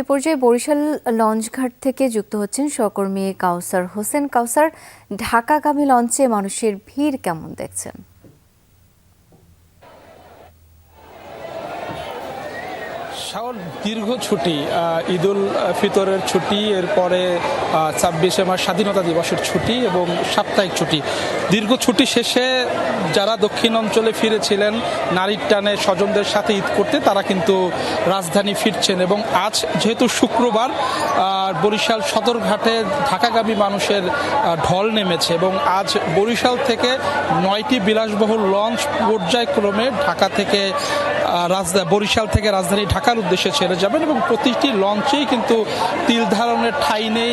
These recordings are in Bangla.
পর্যায়ে বরিশাল লঞ্চঘাট থেকে যুক্ত হচ্ছেন সহকর্মী কাউসার হোসেন। কাউসার, ঢাকাগামী লঞ্চে মানুষের ভিড় কেমন দেখছেন? দীর্ঘ ছুটি, ঈদুল ফিতরের ছুটি, এরপরে ২৬শে মার্চ স্বাধীনতা দিবসের ছুটি এবং সাপ্তাহিক ছুটি। দীর্ঘ ছুটি শেষে যারা দক্ষিণ অঞ্চলে ফিরেছিলেন নারীর টানে স্বজনদের সাথে ঈদ করতে, তারা কিন্তু রাজধানী ফিরছেন। এবং আজ যেহেতু শুক্রবার, বরিশাল সদরঘাটে ঢাকাগামী মানুষের ঢল নেমেছে এবং আজ বরিশাল থেকে ৯টি বিলাসবহুল লঞ্চ পর্যায়ক্রমে বরিশাল থেকে রাজধানী ঢাকার উদ্দেশ্যে ছেড়ে যাবেন এবং প্রতিটি লঞ্চেই কিন্তু তিল ধারণের ঠাঁই নেই।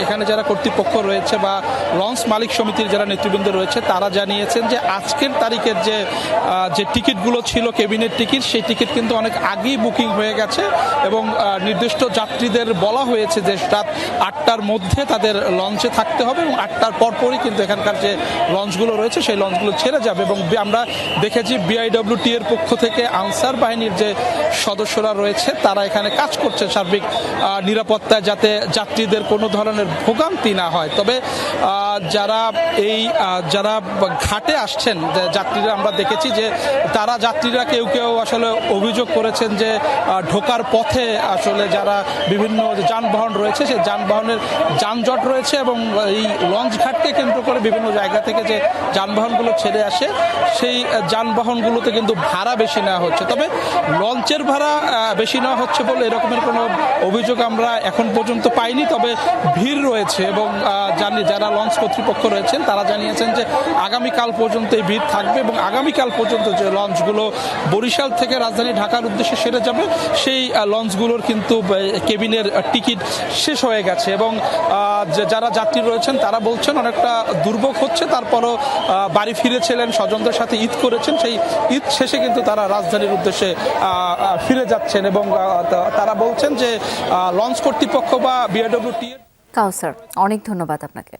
এখানে যারা কর্তৃপক্ষ রয়েছে বা লঞ্চ মালিক সমিতির যারা নেতৃবৃন্দ রয়েছে, তারা জানিয়েছেন যে আজকের তারিখের যে টিকিটগুলো ছিল ক্যাবিনেট টিকিট, সেই টিকিট কিন্তু অনেক আগেই বুকিং হয়ে গেছে এবং নির্দিষ্ট যাত্রীদের বলা হয়েছে যে রাত ৮টার মধ্যে তাদের লঞ্চে থাকতে হবে এবং ৮টার পরপরই কিন্তু এখানকার যে লঞ্চগুলো রয়েছে সেই লঞ্চগুলো ছেড়ে যাবে। এবং আমরা দেখেছি বিআইডব্লিউটি এর পক্ষ থেকে আনসার বাহিনীর যে সদস্যরা রয়েছে, তারা এখানে কাজ করছে সার্বিক নিরাপত্তায়, যাতে যাত্রীদের কোনো ধরনের ভোগান্তি না হয়। তবে যারা ঘাটে আসছেন যাত্রীরা, আমরা দেখেছি যে যাত্রীরা কেউ কেউ আসলে অভিযোগ করেছেন যে ঢোকার পথে আসলে যারা বিভিন্ন যানবাহন রয়েছে, সেই যানবাহনের যানজট রয়েছে এবং এই লঞ্চ ঘাটকে কেন্দ্র করে বিভিন্ন জায়গা থেকে যে যানবাহনগুলো ছেড়ে আসে, সেই যানবাহনগুলোতে কিন্তু ভাড়া বেশি নেওয়া হচ্ছে। তবে লঞ্চের ভাড়া বেশি নেওয়া হচ্ছে বলে এরকমের কোনো অভিযোগ আমরা এখন পর্যন্ত পাইনি। তবে ভিড় রয়েছে এবং যারা লঞ্চ কর্তৃপক্ষ রয়েছেন, তারা জানিয়েছেন যে আগামীকাল পর্যন্ত এই ভিড় থাকবে এবং আগামীকাল পর্যন্ত যে লঞ্চগুলো বরিশাল থেকে রাজধানী ঢাকার উদ্দেশ্যে সেরে যাবে, সেই লঞ্চগুলোর কিন্তু কেবিনের টিকিট শেষ হয়ে গেছে। এবং যারা যাত্রী রয়েছেন তারা বলছেন অনেকটা দুর্ভোগ হচ্ছে, তারপরও বাড়ি ফিরেছিলেন, স্বজনদের সাথে ঈদ করেছেন, সেই ঈদ শেষে কিন্তু তারা রাজধানীর উদ্দেশ্যে ফিরে যাচ্ছেন এবং তারা বলছেন যে লঞ্চ কর্তৃপক্ষ বা বিআইডব্লিউটি। কাউসার, অনেক ধন্যবাদ আপনাকে।